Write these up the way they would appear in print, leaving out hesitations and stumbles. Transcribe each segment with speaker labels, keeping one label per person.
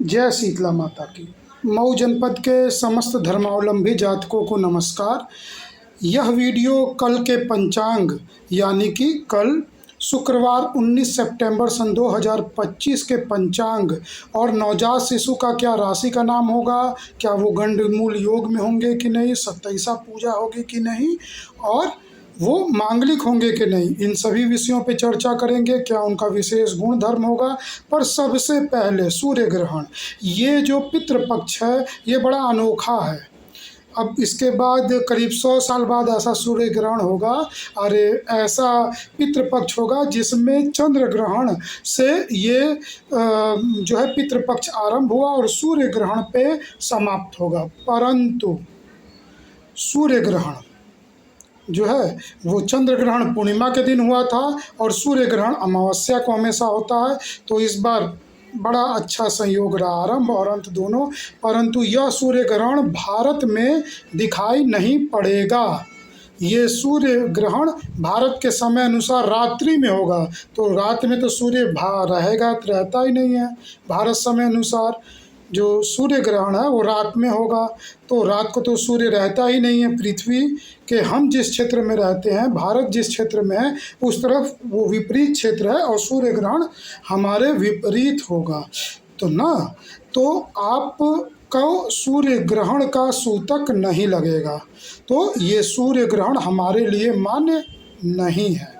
Speaker 1: जय शीतला माता की। मऊ जनपद के समस्त धर्मावलंबी जातकों को नमस्कार। यह वीडियो कल के पंचांग यानी कि कल शुक्रवार 19 सितंबर सन 2025 के पंचांग और नवजात शिशु का क्या राशि का नाम होगा, क्या वो गंडमूल योग में होंगे कि नहीं, सत्ताईसा पूजा होगी कि नहीं, और वो मांगलिक होंगे कि नहीं, इन सभी विषयों पे चर्चा करेंगे। क्या उनका विशेष गुण धर्म होगा। पर सबसे पहले सूर्य ग्रहण, ये जो पितृपक्ष है ये बड़ा अनोखा है। अब इसके बाद करीब 100 साल बाद ऐसा सूर्य ग्रहण होगा, अरे ऐसा पितृपक्ष होगा जिसमें चंद्र ग्रहण से ये जो है पितृपक्ष आरंभ हुआ और सूर्य ग्रहण पे समाप्त होगा। परंतु सूर्य ग्रहण जो है वो चंद्र ग्रहण पूर्णिमा के दिन हुआ था और सूर्य ग्रहण अमावस्या को हमेशा होता है। तो इस बार बड़ा अच्छा संयोग रहा, आरंभ और अंत दोनों। परंतु यह सूर्य ग्रहण भारत में दिखाई नहीं पड़ेगा। ये सूर्य ग्रहण भारत के समय अनुसार रात्रि में होगा। तो रात में तो सूर्य रहेगा, रहता ही नहीं है। भारत समय अनुसार जो सूर्य ग्रहण है वो रात में होगा। तो रात को तो सूर्य रहता ही नहीं है। पृथ्वी के हम जिस क्षेत्र में रहते हैं, भारत जिस क्षेत्र में है, उस तरफ वो विपरीत क्षेत्र है और सूर्य ग्रहण हमारे विपरीत होगा। तो ना, तो आप को सूर्य ग्रहण का सूतक नहीं लगेगा। तो ये सूर्य ग्रहण हमारे लिए मान्य नहीं है।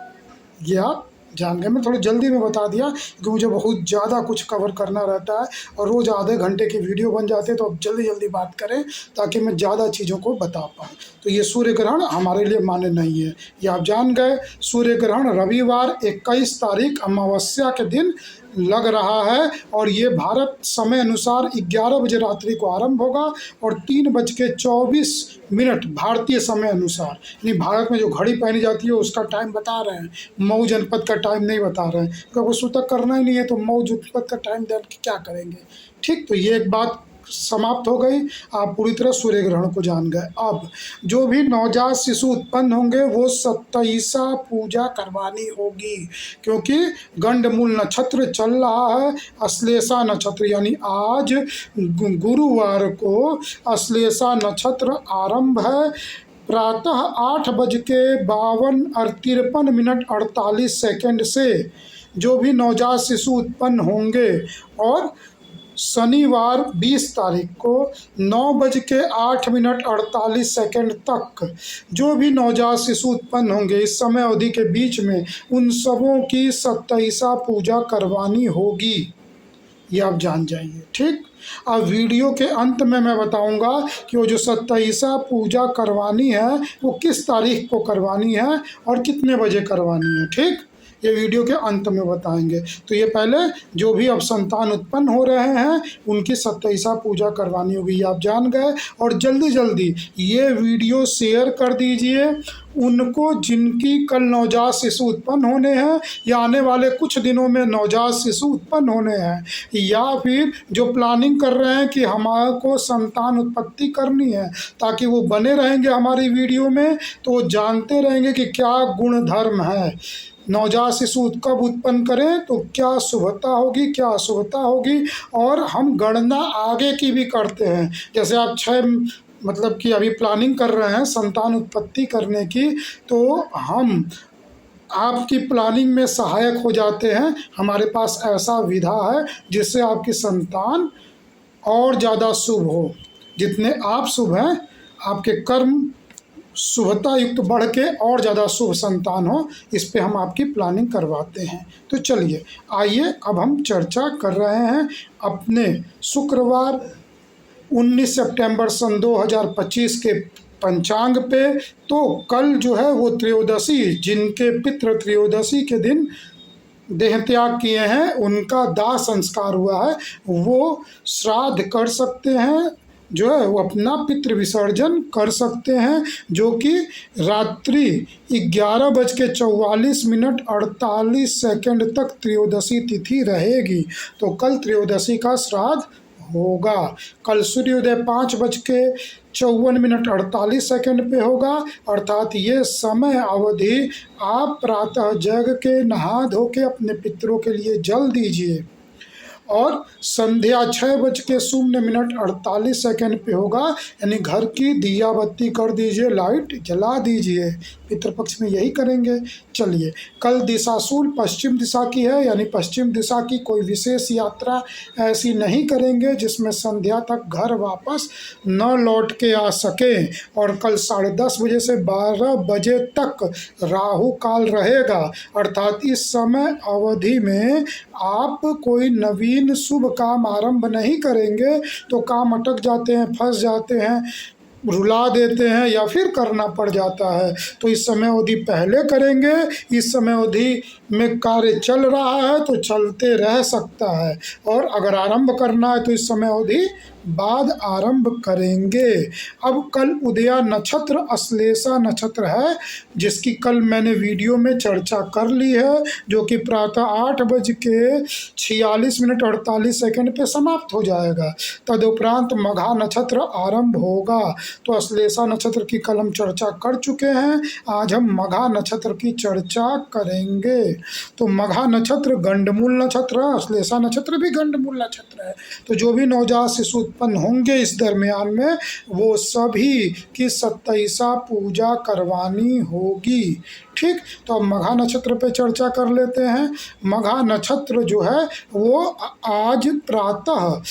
Speaker 1: ये आप जान गए। मैं थोड़ी जल्दी में बता दिया क्योंकि मुझे बहुत ज़्यादा कुछ कवर करना रहता है और रोज़ आधे घंटे की वीडियो बन जाती है। तो अब जल्दी जल्दी बात करें ताकि मैं ज़्यादा चीज़ों को बता पाऊँ। तो ये सूर्य ग्रहण हमारे लिए मान्य नहीं है, ये आप जान गए। सूर्य ग्रहण रविवार 21 तारीख अमावस्या के दिन लग रहा है और ये भारत समय अनुसार 11 बजे रात्रि को आरंभ होगा और 3:24 भारतीय समय अनुसार, यानी भारत में जो घड़ी पहनी जाती है उसका टाइम बता रहे हैं। मऊ जनपद का टाइम नहीं बता रहे हैं क्योंकि सूतक करना ही नहीं है, तो मऊ जनपद का टाइम देख के क्या करेंगे। ठीक, तो ये एक बात समाप्त हो गई। आप पूरी तरह सूर्य ग्रहण को जान गए। अब जो भी नवजात शिशु उत्पन्न होंगे वो 27 पूजा करवानी होगी क्योंकि गंडमूल नक्षत्र चल रहा है। अश्लेषा नक्षत्र यानी आज गुरुवार को अश्लेषा नक्षत्र आरंभ है। प्रातः 8:52 से जो भी नवजात शिशु उत्पन्न होंगे और शनिवार 20 तारीख को 9:08 तक जो भी नवजात शिशु उत्पन्न होंगे, इस समय अवधि के बीच में उन सबों की 27 पूजा करवानी होगी। ये आप जान जाइए। ठीक, अब वीडियो के अंत में मैं बताऊंगा कि वो जो 27 पूजा करवानी है वो किस तारीख को करवानी है और कितने बजे करवानी है। ठीक, ये वीडियो के अंत में बताएंगे। तो ये पहले जो भी अब संतान उत्पन्न हो रहे हैं उनकी 27 पूजा करवानी होगी, ये आप जान गए। और जल्दी जल्दी ये वीडियो शेयर कर दीजिए उनको जिनकी कल नवजात शिशु उत्पन्न होने हैं या आने वाले कुछ दिनों में नवजात शिशु उत्पन्न होने हैं, या फिर जो प्लानिंग कर रहे हैं कि हमारे को संतान उत्पत्ति करनी है, ताकि वो बने रहेंगे हमारी वीडियो में तो वो जानते रहेंगे कि क्या गुण धर्म है। नवजात शिशु कब उत्पन्न करें तो क्या शुभता होगी, क्या अशुभता होगी। और हम गणना आगे की भी करते हैं। जैसे आप 6 मतलब कि अभी प्लानिंग कर रहे हैं संतान उत्पत्ति करने की, तो हम आपकी प्लानिंग में सहायक हो जाते हैं। हमारे पास ऐसा विधा है जिससे आपकी संतान और ज़्यादा शुभ हो। जितने आप शुभ हैं, आपके कर्म शुभता युक्त बढ़ के और ज़्यादा शुभ संतान हो, इस पे हम आपकी प्लानिंग करवाते हैं। तो चलिए आइए अब हम चर्चा कर रहे हैं अपने शुक्रवार 19 सितंबर सन 2025 के पंचांग पे। तो कल जो है वो त्रयोदशी, जिनके पितृ त्रयोदशी के दिन देह त्याग किए हैं उनका दाह संस्कार हुआ है, वो श्राद्ध कर सकते हैं, जो है वो अपना पितृ विसर्जन कर सकते हैं, जो कि रात्रि 11:44 तक त्रयोदशी तिथि रहेगी। तो कल त्रयोदशी का श्राद्ध होगा। कल सूर्योदय 5:54 पे होगा, अर्थात ये समय अवधि आप प्रातः जग के नहा धो के अपने पितरों के लिए जल दीजिए। और संध्या 6:00 पे होगा, यानी घर की दिया बत्ती कर दीजिए, लाइट जला दीजिए। पितृपक्ष में यही करेंगे। चलिए, कल दिशाशूल पश्चिम दिशा की है, यानी पश्चिम दिशा की कोई विशेष यात्रा ऐसी नहीं करेंगे जिसमें संध्या तक घर वापस न लौट के आ सकें। और कल 10:30 बजे से 12 बजे तक राहु काल रहेगा, अर्थात इस समय अवधि में आप कोई नवीन शुभ काम आरंभ नहीं करेंगे तो काम अटक जाते हैं, फंस जाते हैं, रुला देते हैं या फिर करना पड़ जाता है। तो इस समय अवधि पहले करेंगे, इस समय अवधि में कार्य चल रहा है तो चलते रह सकता है, और अगर आरंभ करना है तो इस समय अवधि बाद आरंभ करेंगे। अब कल उदया नक्षत्र अश्लेषा नक्षत्र है, जिसकी कल मैंने वीडियो में चर्चा कर ली है, जो कि प्रातः 8:46 पे समाप्त हो जाएगा। तदुपरांत मघा नक्षत्र आरंभ होगा। तो अश्लेषा नक्षत्र की कल हम चर्चा कर चुके हैं, आज हम मघा नक्षत्र की चर्चा करेंगे। तो मघा नक्षत्र गंडमूल नक्षत्र है, अश्लेषा नक्षत्र भी गंडमूल नक्षत्र है। तो जो भी नवजात शिशु उत्पन्न होंगे इस दरमियान में, वो सभी की 27 पूजा करवानी होगी। ठीक, तो अब मघा नक्षत्र पे चर्चा कर लेते हैं। मघा नक्षत्र जो है वो आज प्रातः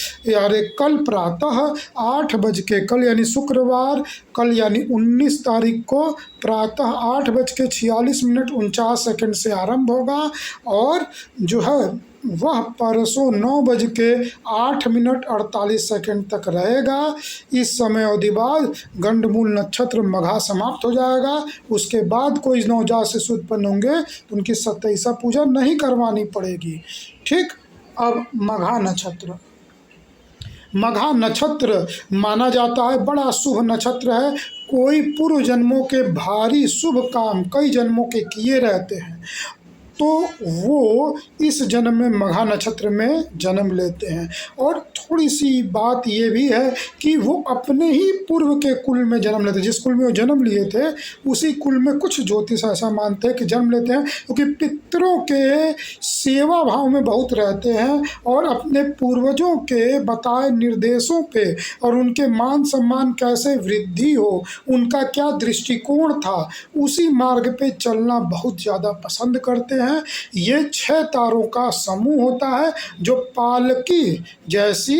Speaker 1: कल प्रातः 8 बज के, कल यानी शुक्रवार, कल यानी 19 तारीख को प्रातः 8:46 से आरंभ होगा, और जो है वह परसों 9:08 तक रहेगा। इस समय अवधि बाद गंडमूल नक्षत्र मघा समाप्त हो जाएगा। उसके बाद कोई नवजात शिशु उत्पन्न होंगे तो उनकी 27 पूजा नहीं करवानी पड़ेगी। ठीक, अब मघा नक्षत्र, मघा नक्षत्र माना जाता है बड़ा शुभ नक्षत्र है। कोई पूर्व जन्मों के भारी शुभ काम कई जन्मों के किए रहते हैं तो वो इस जन्म में मघा नक्षत्र में जन्म लेते हैं। और थोड़ी सी बात ये भी है कि वो अपने ही पूर्व के कुल में जन्म लेते हैं, जिस कुल में वो जन्म लिए थे उसी कुल में कुछ ज्योतिष ऐसा मानते हैं कि जन्म लेते हैं, क्योंकि पितरों के सेवा भाव में बहुत रहते हैं और अपने पूर्वजों के बताए निर्देशों पे और उनके मान सम्मान कैसे वृद्धि हो, उनका क्या दृष्टिकोण था, उसी मार्ग पे चलना बहुत ज़्यादा पसंद करते हैं। ये 6 तारों का समूह होता है जो पालकी जैसी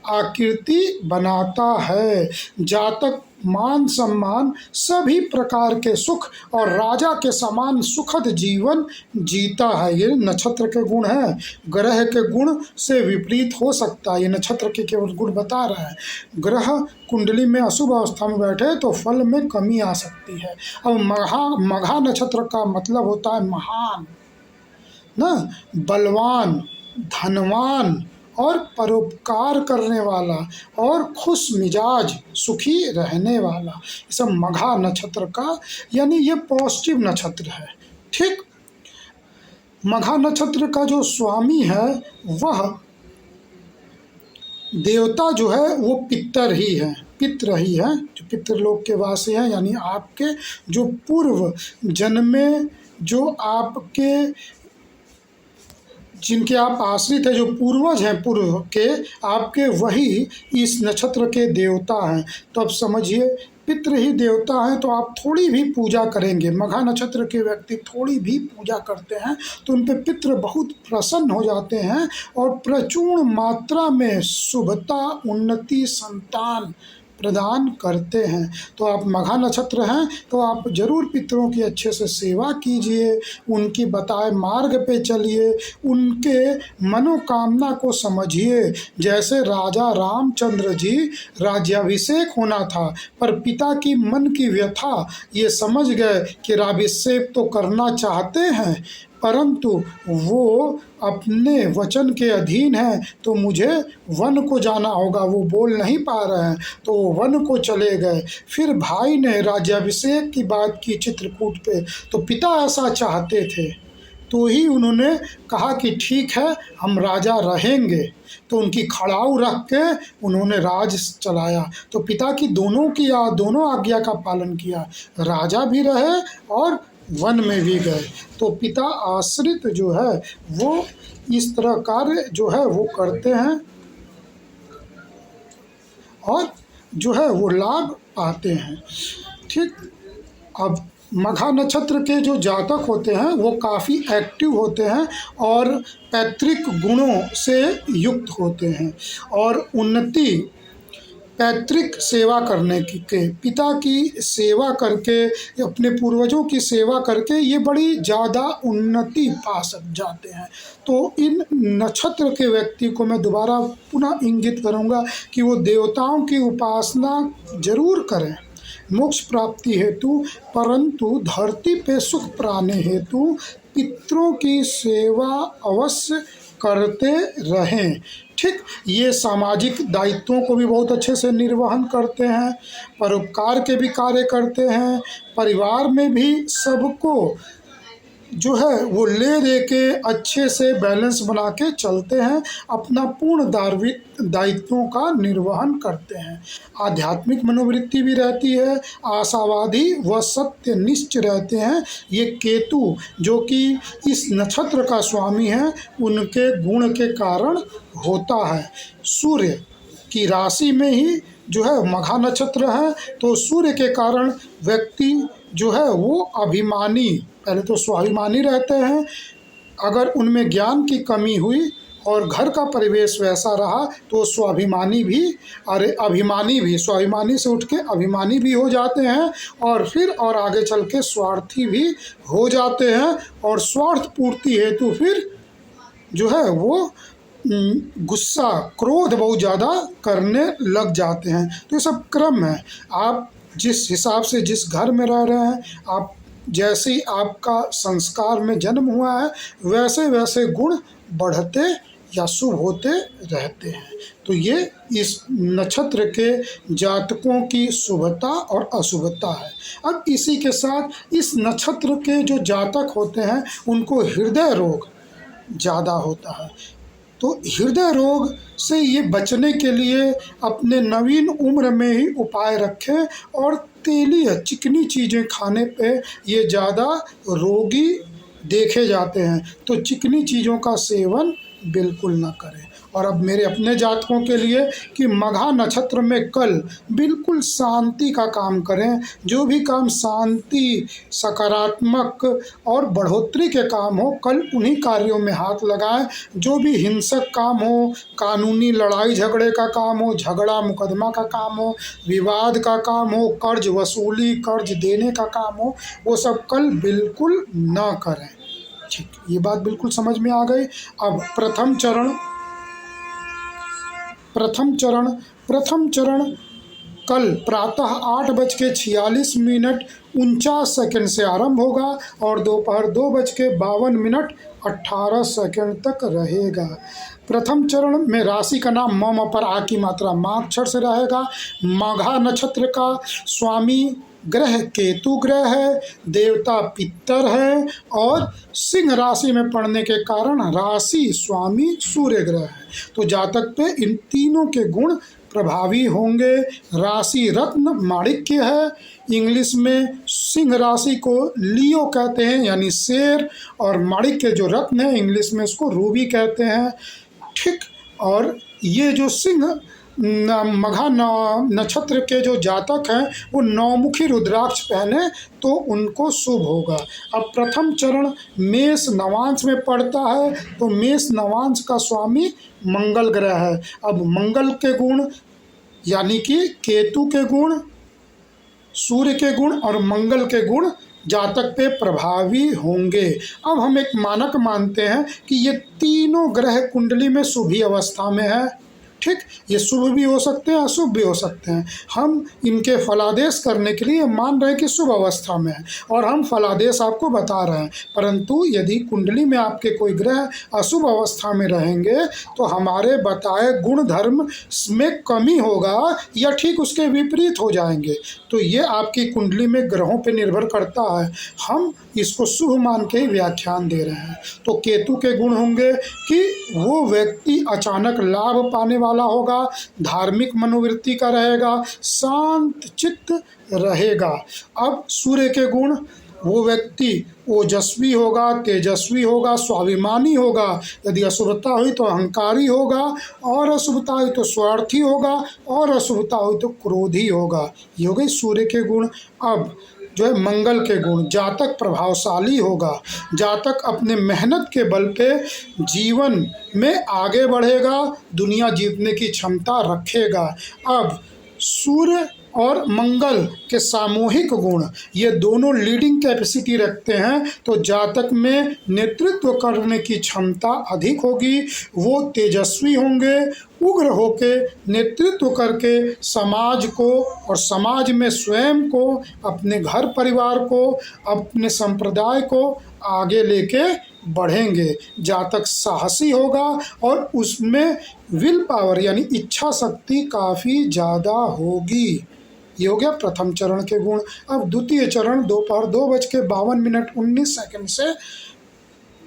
Speaker 1: आकृति बनाता है। जातक मान सम्मान सभी प्रकार के सुख और राजा के समान सुखद जीवन जीता है। ये नक्षत्र के गुण हैं, ग्रह के गुण से विपरीत हो सकता है। ये नक्षत्र के केवल गुण बता रहा है। ग्रह कुंडली में अशुभ अवस्था में बैठे तो फल में कमी आ सकती है। अब मघा नक्षत्र का मतलब होता है महान, ना, बलवान, धनवान और परोपकार करने वाला और खुश मिजाज, सुखी रहने वाला, ये सब मघा नक्षत्र का, यानी ये पॉजिटिव नक्षत्र है। ठीक, मघा नक्षत्र का जो स्वामी है वह देवता जो है वो पितर ही है, पितृ ही है, जो पितृलोक के वासी हैं, यानी आपके जो पूर्व जन्म में जो आपके जिनके आप आश्रित हैं, जो पूर्वज हैं पूर्व के आपके, वही इस नक्षत्र के देवता हैं। तो अब समझिए पितृ ही देवता हैं तो आप थोड़ी भी पूजा करेंगे, मघा नक्षत्र के व्यक्ति थोड़ी भी पूजा करते हैं तो उन पर पितृ बहुत प्रसन्न हो जाते हैं और प्रचुर मात्रा में शुभता, उन्नति, संतान प्रदान करते हैं। तो आप मघा नक्षत्र हैं तो आप जरूर पितरों की अच्छे से सेवा कीजिए, उनकी बताए मार्ग पे चलिए, उनके मनोकामना को समझिए। जैसे राजा रामचंद्र जी राज्याभिषेक होना था पर पिता की मन की व्यथा ये समझ गए कि राज्याभिषेक तो करना चाहते हैं परंतु वो अपने वचन के अधीन है तो मुझे वन को जाना होगा, वो बोल नहीं पा रहे हैं तो वो वन को चले गए। फिर भाई ने राज्याभिषेक की बात की चित्रकूट पे, तो पिता ऐसा चाहते थे तो ही उन्होंने कहा कि ठीक है हम राजा रहेंगे, तो उनकी खड़ाऊ रख के उन्होंने राज चलाया। तो पिता की दोनों आज्ञा का पालन किया, राजा भी रहे और वन में भी गए। तो पिता आश्रित जो है वो इस तरह कार्य जो है वो करते हैं और जो है वो लाभ पाते हैं। ठीक। अब मघा नक्षत्र के जो जातक होते हैं वो काफ़ी एक्टिव होते हैं और पैतृक गुणों से युक्त होते हैं और उन्नति पैतृक सेवा करने के पिता की सेवा करके, अपने पूर्वजों की सेवा करके ये बड़ी ज़्यादा उन्नति पा सक जाते हैं। तो इन नक्षत्र के व्यक्ति को मैं दोबारा पुनः इंगित करूँगा कि वो देवताओं की उपासना जरूर करें मोक्ष प्राप्ति हेतु, परंतु धरती पे सुख पाने हेतु पितरों की सेवा अवश्य करते रहें। ठीक। ये सामाजिक दायित्वों को भी बहुत अच्छे से निर्वहन करते हैं, परोपकार के भी कार्य करते हैं, परिवार में भी सबको जो है वो ले दे के अच्छे से बैलेंस बना के चलते हैं, अपना पूर्ण दायित्वों का निर्वहन करते हैं। आध्यात्मिक मनोवृत्ति भी रहती है, आशावादी व सत्यनिष्ठ रहते हैं। ये केतु जो कि इस नक्षत्र का स्वामी है उनके गुण के कारण होता है। सूर्य की राशि में ही जो है मघा नक्षत्र है, तो सूर्य के कारण व्यक्ति जो है वो अभिमानी, पहले तो स्वाभिमानी रहते हैं। अगर उनमें ज्ञान की कमी हुई और घर का परिवेश वैसा रहा तो स्वाभिमानी भी, अभिमानी भी, स्वाभिमानी से उठ के अभिमानी भी हो जाते हैं और फिर और आगे चल के स्वार्थी भी हो जाते हैं और स्वार्थ पूर्ति हेतु फिर जो है वो गुस्सा, क्रोध बहुत ज़्यादा करने लग जाते हैं। तो ये सब क्रम है। आप जिस हिसाब से जिस घर में रह रहे हैं, आप जैसे ही आपका संस्कार में जन्म हुआ है वैसे वैसे गुण बढ़ते या शुभ होते रहते हैं। तो ये इस नक्षत्र के जातकों की शुभता और अशुभता है। अब इसी के साथ इस नक्षत्र के जो जातक होते हैं उनको हृदय रोग ज़्यादा होता है। तो हृदय रोग से ये बचने के लिए अपने नवीन उम्र में ही उपाय रखें और तेली चिकनी चीज़ें खाने पे ये ज़्यादा रोगी देखे जाते हैं। तो चिकनी चीज़ों का सेवन बिल्कुल ना करें। और अब मेरे अपने जातकों के लिए कि मघा नक्षत्र में कल बिल्कुल शांति का काम करें। जो भी काम शांति, सकारात्मक और बढ़ोतरी के काम हो, कल उन्हीं कार्यों में हाथ लगाएं। जो भी हिंसक काम हो, कानूनी लड़ाई झगड़े का काम हो, झगड़ा मुकदमा का काम हो, विवाद का काम हो, कर्ज वसूली, कर्ज देने का काम हो, वो सब कल बिल्कुल ना करें। ठीक, ये बात बिल्कुल समझ में आ गई। अब प्रथम चरण कल प्रातः 8:46 से आरंभ होगा और दोपहर 2:52 तक रहेगा। प्रथम चरण में राशि का नाम म पर आ की मात्रा माघ अक्षर से रहेगा। माघा नक्षत्र का स्वामी ग्रह केतु ग्रह है, देवता पितर है और सिंह राशि में पड़ने के कारण राशि स्वामी सूर्य ग्रह है। तो जातक पे इन तीनों के गुण प्रभावी होंगे। राशि रत्न माणिक्य है। इंग्लिश में सिंह राशि को लियो कहते हैं यानी शेर, और माणिक्य जो रत्न है इंग्लिश में उसको रूबी कहते हैं। ठीक। और ये जो सिंह मघा नक्षत्र के जो जातक हैं वो नौमुखी रुद्राक्ष पहने तो उनको शुभ होगा। अब प्रथम चरण मेष नवांश में पड़ता है, तो मेष नवांश का स्वामी मंगल ग्रह है। अब मंगल के गुण यानी कि केतु के गुण, सूर्य के गुण और मंगल के गुण जातक पे प्रभावी होंगे। अब हम एक मानक मानते हैं कि ये तीनों ग्रह कुंडली में शुभी अवस्था में है। ठीक। ये शुभ भी हो सकते हैं, अशुभ भी हो सकते हैं। हम इनके फलादेश करने के लिए मान रहे हैं कि शुभ अवस्था में है और हम फलादेश आपको बता रहे हैं। परंतु यदि कुंडली में आपके कोई ग्रह अशुभ अवस्था में रहेंगे तो हमारे बताए गुण धर्म में कमी होगा या ठीक उसके विपरीत हो जाएंगे। तो ये आपकी कुंडली में ग्रहों पर निर्भर करता है। हम इसको शुभ मान के ही व्याख्यान दे रहे हैं। तो केतु के गुण होंगे कि वो व्यक्ति अचानक लाभ पाने वाला होगा, धार्मिक मनोवृत्ति का रहेगा, शांत चित्त रहेगा। अब सूर्य के गुण वो व्यक्ति ओजस्वी होगा, तेजस्वी होगा, स्वाभिमानी होगा। यदि अशुभता हुई तो अहंकारी होगा, और अशुभता हुई तो स्वार्थी होगा, और अशुभता हुई तो क्रोधी होगा। ये हो गई सूर्य के गुण। अब जो है मंगल के गुण, जातक प्रभावशाली होगा, जातक अपने मेहनत के बल पे जीवन में आगे बढ़ेगा, दुनिया जीतने की क्षमता रखेगा। अब सूर्य और मंगल के सामूहिक गुण, ये दोनों लीडिंग कैपेसिटी रखते हैं, तो जातक में नेतृत्व करने की क्षमता अधिक होगी, वो तेजस्वी होंगे, उग्र होके नेतृत्व करके समाज को और समाज में स्वयं को, अपने घर परिवार को, अपने संप्रदाय को आगे लेके बढ़ेंगे। जातक साहसी होगा और उसमें विल पावर यानी इच्छा शक्ति काफ़ी ज़्यादा होगी। ये हो गया प्रथम चरण के गुण। अब द्वितीय चरण दोपहर 2:52 से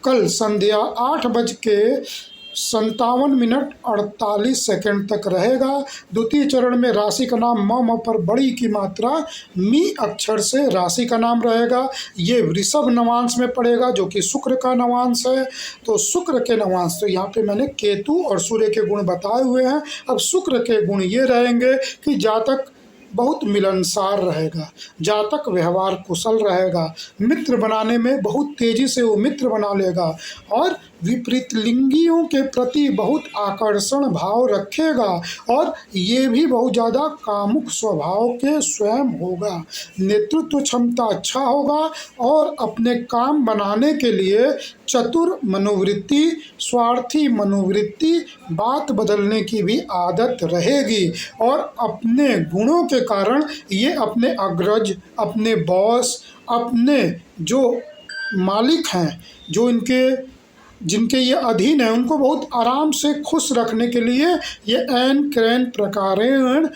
Speaker 1: कल संध्या 8:57 तक रहेगा। द्वितीय चरण में राशि का नाम म पर बड़ी की मात्रा मी अक्षर से राशि का नाम रहेगा। ये वृषभ नवांश में पड़ेगा जो कि शुक्र का नवांश है। तो शुक्र के नवांश, तो यहाँ पे मैंने केतु और सूर्य के गुण बताए हुए हैं। अब शुक्र के गुण ये रहेंगे कि जातक बहुत मिलनसार रहेगा, जातक व्यवहार कुशल रहेगा, मित्र बनाने में बहुत तेजी से वो मित्र बना लेगा, और विपरीत लिंगियों के प्रति बहुत आकर्षण भाव रखेगा, और ये भी बहुत ज़्यादा कामुक स्वभाव के स्वयं होगा। नेतृत्व क्षमता अच्छा होगा, और अपने काम बनाने के लिए चतुर मनोवृत्ति, स्वार्थी मनोवृत्ति, बात बदलने की भी आदत रहेगी, और अपने गुणों के कारण ये अपने अग्रज, अपने बॉस, अपने जो मालिक हैं, जो जिनके ये अधीन है, उनको बहुत आराम से खुश रखने के लिए ये ऐन क्रैन प्रकारेण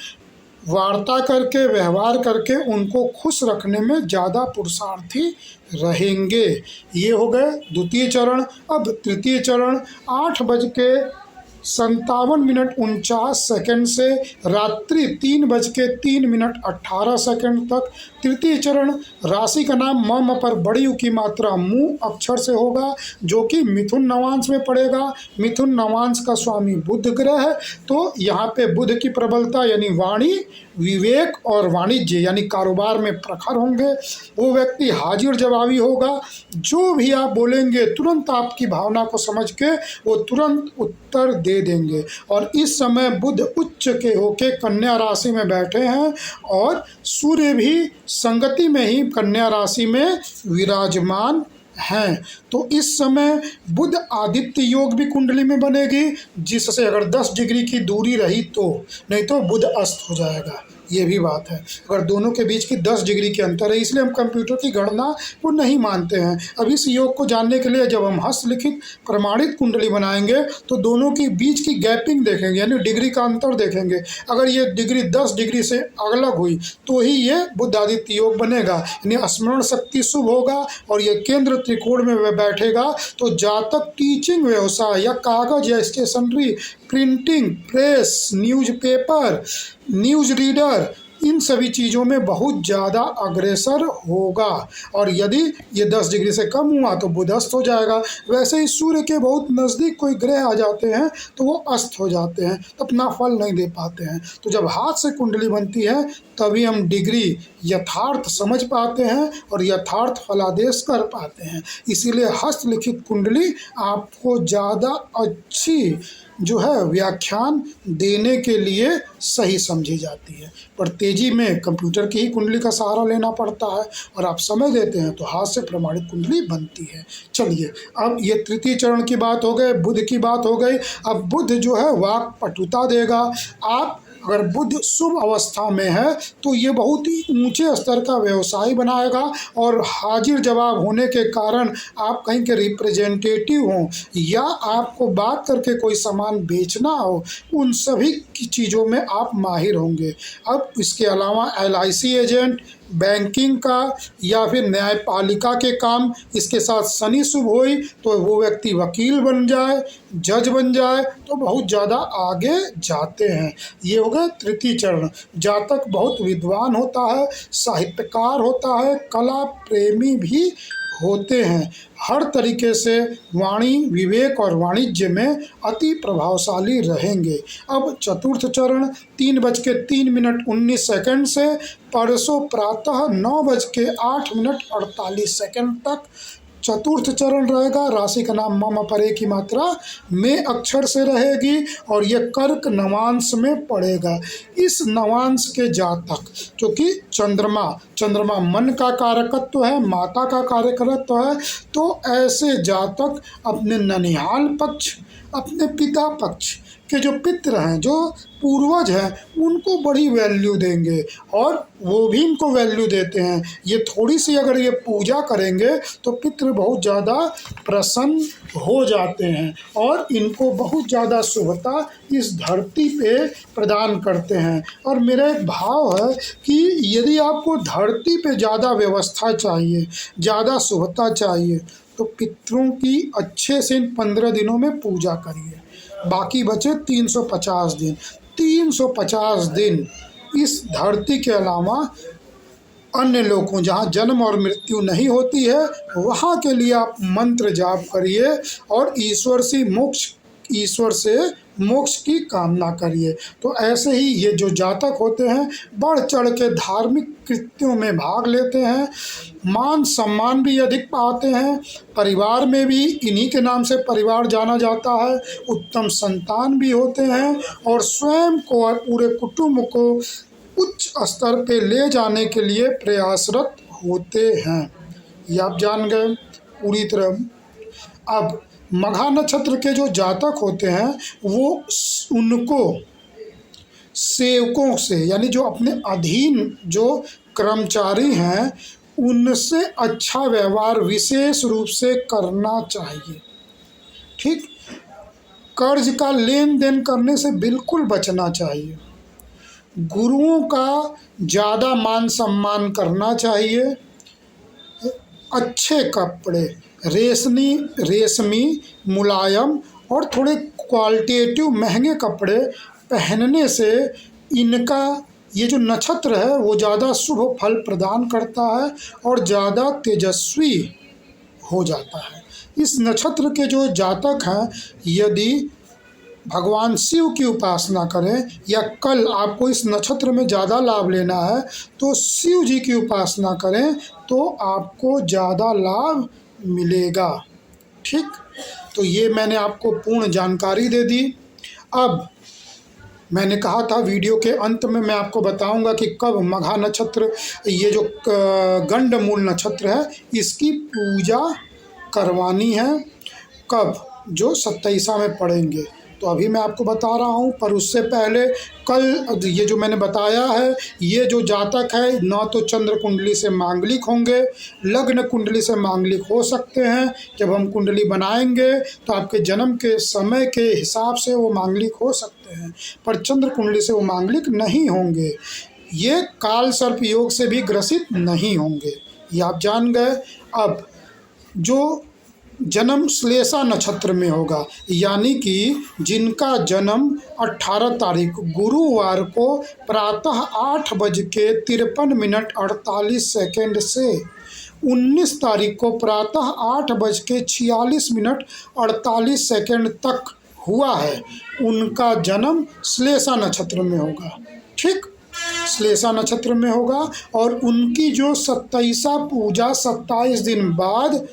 Speaker 1: वार्ता करके, व्यवहार करके उनको खुश रखने में ज़्यादा पुरुषार्थी रहेंगे। ये हो गए द्वितीय चरण। अब तृतीय चरण 8:57 से रात्रि 3:03 तक। तृतीय चरण राशि का नाम म पर बड़ी की मात्रा मु अक्षर से होगा जो कि मिथुन नवांश में पड़ेगा। मिथुन नवांश का स्वामी बुध ग्रह है, तो यहाँ पे बुध की प्रबलता यानी वाणी, विवेक और वाणिज्य यानी कारोबार में प्रखर होंगे। वो व्यक्ति हाजिर जवाबी होगा, जो भी आप बोलेंगे तुरंत आपकी भावना को समझ के वो तुरंत उत्तर दे देंगे। और इस समय बुध उच्च के होके कन्या राशि में बैठे हैं, और सूर्य भी संगति में ही कन्या राशि में विराजमान हैं। तो इस समय बुध आदित्य योग भी कुंडली में बनेगी, जिससे अगर 10 डिग्री की दूरी रही तो, नहीं तो बुध अस्त हो जाएगा। ये भी बात है, अगर दोनों के बीच की 10 डिग्री के अंतर है, इसलिए हम कंप्यूटर की गणना को नहीं मानते हैं। अब इस योग को जानने के लिए जब हम हस्तलिखित प्रमाणित कुंडली बनाएंगे तो दोनों के बीच की गैपिंग देखेंगे, यानी डिग्री का अंतर देखेंगे। अगर ये डिग्री 10 डिग्री से अलग हुई तो ही ये बुध आदित्य योग बनेगा, यानी स्मरण शक्ति शुभ होगा, और ये केंद्र त्रिकोण में बैठेगा। तो जातक टीचिंग व्यवसाय या कागज या stationery, printing press, newspaper, news reader, इन सभी चीज़ों में बहुत ज़्यादा अग्रसर होगा। और यदि ये 10 डिग्री से कम हुआ तो बुध अस्त हो जाएगा। वैसे ही सूर्य के बहुत नज़दीक कोई ग्रह आ जाते हैं तो वो अस्त हो जाते हैं, अपना फल नहीं दे पाते हैं। तो जब हाथ से कुंडली बनती है तभी हम डिग्री यथार्थ समझ पाते हैं और यथार्थ फलादेश कर पाते हैं। इसीलिए हस्तलिखित कुंडली आपको ज़्यादा अच्छी जो है व्याख्यान देने के लिए सही समझी जाती है। पर तेजी में कंप्यूटर की ही कुंडली का सहारा लेना पड़ता है, और आप समय देते हैं तो हाथ से प्रमाणित कुंडली बनती है। चलिए, अब ये तृतीय चरण की बात हो गई, बुध की बात हो गई। अब बुध जो है वाक पटुता देगा। आप अगर बुध शुभ अवस्था में है तो ये बहुत ही ऊंचे स्तर का व्यवसाय बनाएगा, और हाजिर जवाब होने के कारण आप कहीं के रिप्रेजेंटेटिव हों या आपको बात करके कोई सामान बेचना हो, उन सभी की चीज़ों में आप माहिर होंगे। अब इसके अलावा LIC एजेंट, बैंकिंग का या फिर न्यायपालिका के काम, इसके साथ शनि शुभ हुई तो वो व्यक्ति वकील बन जाए, जज बन जाए, तो बहुत ज़्यादा आगे जाते हैं। ये हो गया तृतीय चरण। जातक बहुत विद्वान होता है, साहित्यकार होता है, कला प्रेमी भी होते हैं, हर तरीके से वाणी विवेक और वाणिज्य में अति प्रभावशाली रहेंगे। अब चतुर्थ चरण 3:03:19 से परसों प्रातः 9:08:48 तक चतुर्थ चरण रहेगा। राशि का नाम मम परे की मात्रा में अक्षर से रहेगी और ये कर्क नवांश में पड़ेगा। इस नवांश के जातक, क्योंकि चंद्रमा मन का कारकत्व है, माता का कारकत्व है, तो ऐसे जातक अपने ननिहाल पक्ष, अपने पिता पक्ष के जो पितृ हैं, जो पूर्वज हैं, उनको बड़ी वैल्यू देंगे और वो भी इनको वैल्यू देते हैं। ये थोड़ी सी अगर ये पूजा करेंगे तो पितृ बहुत ज़्यादा प्रसन्न हो जाते हैं और इनको बहुत ज़्यादा शुभता इस धरती पे प्रदान करते हैं। और मेरा एक भाव है कि यदि आपको धरती पे ज़्यादा व्यवस्था चाहिए, ज़्यादा शुभता चाहिए, तो पितरों की अच्छे से इन 15 दिनों में पूजा करिए। बाकी बचे 350 दिन। 350 दिन इस धरती के अलावा अन्य लोगों जहाँ जन्म और मृत्यु नहीं होती है, वहाँ के लिए आप मंत्र जाप करिए और ईश्वर से मोक्ष की कामना करिए। तो ऐसे ही ये जो जातक होते हैं बढ़ चढ़ के धार्मिक कृत्यों में भाग लेते हैं, मान सम्मान भी अधिक पाते हैं, परिवार में भी इन्हीं के नाम से परिवार जाना जाता है, उत्तम संतान भी होते हैं और स्वयं को और पूरे कुटुंब को उच्च स्तर पे ले जाने के लिए प्रयासरत होते हैं। ये आप जान गए पूरी तरह। अब मघा नक्षत्र के जो जातक होते हैं वो उनको सेवकों से, यानी जो अपने अधीन जो कर्मचारी हैं, उनसे अच्छा व्यवहार विशेष रूप से करना चाहिए। ठीक, कर्ज का लेन देन करने से बिल्कुल बचना चाहिए। गुरुओं का ज़्यादा मान सम्मान करना चाहिए। अच्छे कपड़े, रेशमी मुलायम और थोड़े क्वालिटेटिव महंगे कपड़े पहनने से इनका ये जो नक्षत्र है वो ज़्यादा शुभ फल प्रदान करता है और ज़्यादा तेजस्वी हो जाता है। इस नक्षत्र के जो जातक हैं, यदि भगवान शिव की उपासना करें या कल आपको इस नक्षत्र में ज़्यादा लाभ लेना है तो शिव जी की उपासना करें तो आपको ज़्यादा लाभ मिलेगा। ठीक, तो ये मैंने आपको पूर्ण जानकारी दे दी। अब मैंने कहा था वीडियो के अंत में मैं आपको बताऊंगा कि कब मघा नक्षत्र, ये जो गंडमूल नक्षत्र है, इसकी पूजा करवानी है, कब, जो 27 में पढ़ेंगे। तो अभी मैं आपको बता रहा हूँ, पर उससे पहले कल ये जो मैंने बताया है, ये जो जातक है ना तो चंद्र कुंडली से मांगलिक होंगे, लग्न कुंडली से मांगलिक हो सकते हैं। जब हम कुंडली बनाएंगे तो आपके जन्म के समय के हिसाब से वो मांगलिक हो सकते हैं, पर चंद्र कुंडली से वो मांगलिक नहीं होंगे। ये काल सर्प योग से भी ग्रसित नहीं होंगे, ये आप जान गए। अब जो जन्म श्लेषा नक्षत्र में होगा, यानी कि जिनका जन्म 18 तारीख गुरुवार को प्रातः 8:53:48 से 19 तारीख को प्रातः 8:46:48 तक हुआ है, उनका जन्म श्लेषा नक्षत्र में होगा। ठीक, श्लेषा नक्षत्र में होगा और उनकी जो 27 पूजा 27 दिन बाद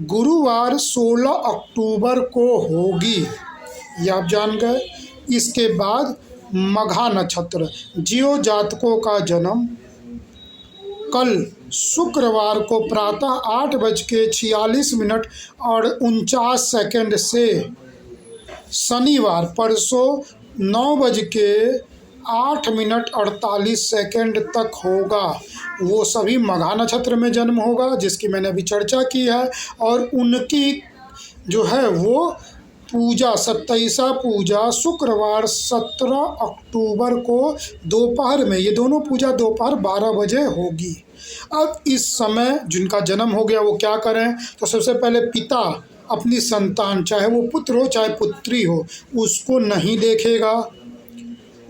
Speaker 1: गुरुवार 16 अक्टूबर को होगी, ये आप जान गए। इसके बाद मघा नक्षत्र, जियो जातकों का जन्म कल शुक्रवार को प्रातः 8:46:49 से शनिवार परसों 9:08:48 तक होगा। वो सभी मघा नक्षत्र में जन्म होगा, जिसकी मैंने अभी चर्चा की है। और उनकी जो है वो पूजा 27 पूजा शुक्रवार 17 अक्टूबर को दोपहर में, ये दोनों पूजा दोपहर 12 बजे होगी। अब इस समय जिनका जन्म हो गया वो क्या करें, तो सबसे पहले पिता अपनी संतान, चाहे वो पुत्र हो चाहे पुत्री हो, उसको नहीं देखेगा,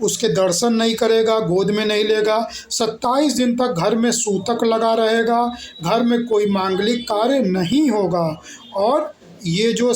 Speaker 1: उसके दर्शन नहीं करेगा, गोद में नहीं लेगा। 27 दिन तक घर में सूतक लगा रहेगा, घर में कोई मांगलिक कार्य नहीं होगा। और ये जो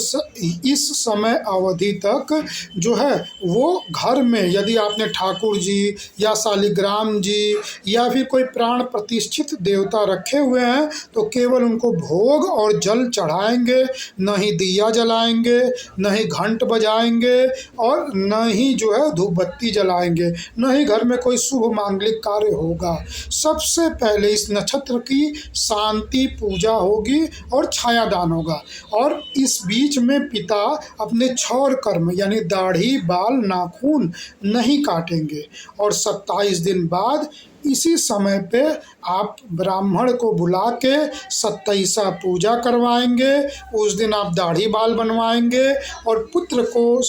Speaker 1: इस समय अवधि तक जो है वो घर में यदि आपने ठाकुर जी या शालिग्राम जी या फिर कोई प्राण प्रतिष्ठित देवता रखे हुए हैं तो केवल उनको भोग और जल चढ़ाएंगे, न ही दिया जलाएंगे, न ही घंट बजाएंगे और न ही जो है धूप बत्ती जलाएंगे, न ही घर में कोई शुभ मांगलिक कार्य होगा। सबसे पहले इस नक्षत्र की शांति पूजा होगी और छायादान होगा। और इस बीच में पिता अपने क्षौर कर्म यानी दाढ़ी, बाल, नाखून नहीं काटेंगे। और 27 दिन बाद इसी समय पे आप ब्राह्मण को बुला के 27वां पूजा करवाएंगे। उस दिन आप दाढ़ी बाल बनवाएंगे और पुत्र को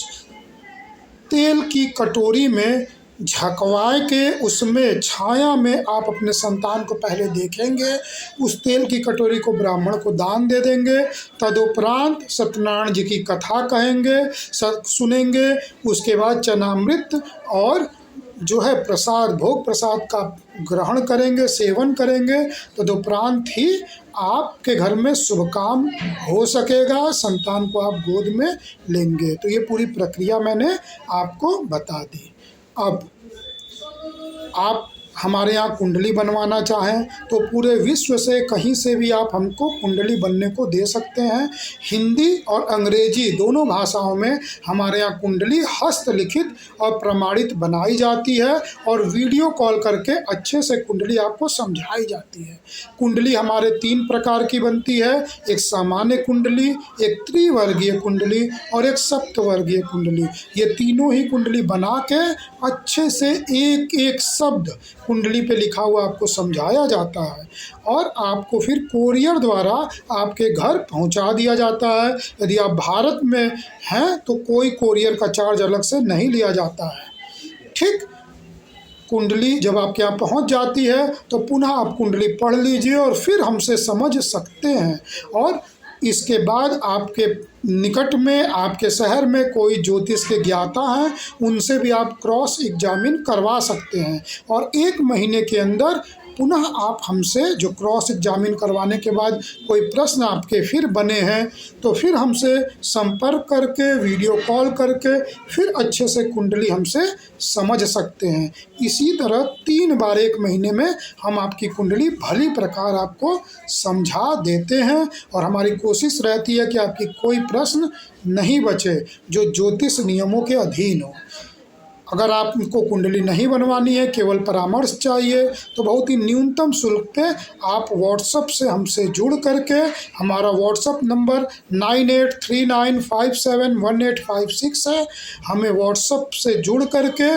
Speaker 1: तेल की कटोरी में झकवाए के उसमें छाया में आप अपने संतान को पहले देखेंगे। उस तेल की कटोरी को ब्राह्मण को दान दे देंगे। तदुपरांत सत्यनारायण जी की कथा कहेंगे, सुनेंगे। उसके बाद चनामृत और जो है प्रसाद, भोग प्रसाद का ग्रहण करेंगे, सेवन करेंगे। तदुपरांत ही आपके घर में शुभ काम हो सकेगा, संतान को आप गोद में लेंगे। तो ये पूरी प्रक्रिया मैंने आपको बता दी। अब आप हमारे यहाँ कुंडली बनवाना चाहें तो पूरे विश्व से कहीं से भी आप हमको कुंडली बनने को दे सकते हैं। हिंदी और अंग्रेजी दोनों भाषाओं में हमारे यहाँ कुंडली हस्तलिखित और प्रमाणित बनाई जाती है और वीडियो कॉल करके अच्छे से कुंडली आपको समझाई जाती है। कुंडली हमारे 3 प्रकार की बनती है, एक सामान्य कुंडली, एक त्रिवर्गीय कुंडली और एक सप्तवर्गीय कुंडली। ये तीनों ही कुंडली बना के अच्छे से एक एक शब्द कुंडली पे लिखा हुआ आपको समझाया जाता है और आपको फिर कोरियर द्वारा आपके घर पहुंचा दिया जाता है। यदि आप भारत में हैं तो कोई कोरियर का चार्ज अलग से नहीं लिया जाता है। ठीक, कुंडली जब आपके यहाँ पहुंच जाती है तो पुनः आप कुंडली पढ़ लीजिए और फिर हमसे समझ सकते हैं। और इसके बाद आपके निकट में, आपके शहर में कोई ज्योतिष के ज्ञाता हैं, उनसे भी आप क्रॉस एग्जामिन करवा सकते हैं। और 1 महीने के अंदर पुनः आप हमसे जो क्रॉस एग्जामिन करवाने के बाद कोई प्रश्न आपके फिर बने हैं तो फिर हमसे संपर्क करके, वीडियो कॉल करके फिर अच्छे से कुंडली हमसे समझ सकते हैं। इसी तरह 3 बार 1 महीने में हम आपकी कुंडली भली प्रकार आपको समझा देते हैं और हमारी कोशिश रहती है कि आपकी कोई प्रश्न नहीं बचे जो ज्योतिष नियमों के अधीन हो। अगर आपको कुंडली नहीं बनवानी है, केवल परामर्श चाहिए, तो बहुत ही न्यूनतम शुल्क पे आप व्हाट्सएप से हमसे जुड़ करके, हमारा व्हाट्सएप नंबर 9839571856 है, हमें व्हाट्सएप से जुड़ करके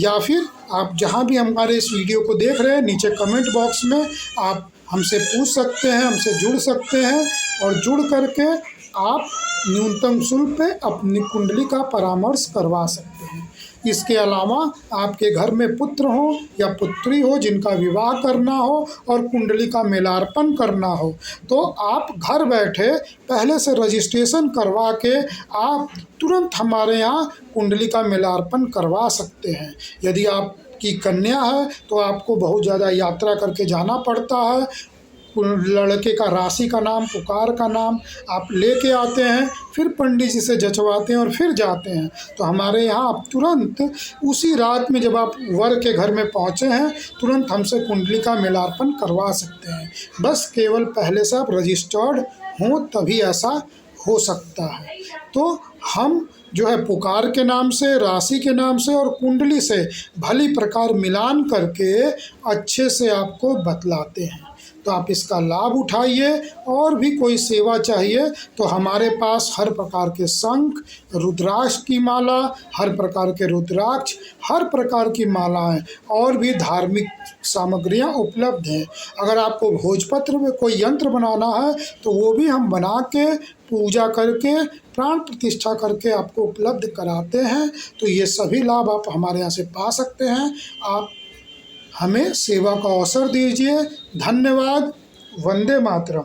Speaker 1: या फिर आप जहां भी हमारे इस वीडियो को देख रहे हैं नीचे कमेंट बॉक्स में आप हमसे पूछ सकते हैं, हमसे जुड़ सकते हैं और जुड़ करके आप न्यूनतम शुल्क पे अपनी कुंडली का परामर्श करवा सकते हैं। इसके अलावा आपके घर में पुत्र हो या पुत्री हो जिनका विवाह करना हो और कुंडली का मेलार्पण करना हो तो आप घर बैठे पहले से रजिस्ट्रेशन करवा के आप तुरंत हमारे यहाँ कुंडली का मेलार्पण करवा सकते हैं। यदि आपकी कन्या है तो आपको बहुत ज़्यादा यात्रा करके जाना पड़ता है। लड़के का राशि का नाम, पुकार का नाम आप लेके आते हैं, फिर पंडित जी से जचवाते हैं और फिर जाते हैं। तो हमारे यहाँ आप तुरंत उसी रात में जब आप वर के घर में पहुँचे हैं तुरंत हमसे कुंडली का मेलार्पण करवा सकते हैं। बस केवल पहले से आप रजिस्टर्ड हों तभी ऐसा हो सकता है। तो हम जो है पुकार के नाम से, राशि के नाम से और कुंडली से भली प्रकार मिलान करके अच्छे से आपको बतलाते हैं। तो आप इसका लाभ उठाइए। और भी कोई सेवा चाहिए तो हमारे पास हर प्रकार के शंख, रुद्राक्ष की माला, हर प्रकार के रुद्राक्ष, हर प्रकार की मालाएं और भी धार्मिक सामग्रियां उपलब्ध हैं। अगर आपको भोजपत्र में कोई यंत्र बनाना है तो वो भी हम बना के, पूजा करके, प्राण प्रतिष्ठा करके आपको उपलब्ध कराते हैं। तो ये सभी लाभ आप हमारे यहाँ से पा सकते हैं। आप हमें सेवा का अवसर दीजिए। धन्यवाद। वंदे मातरम।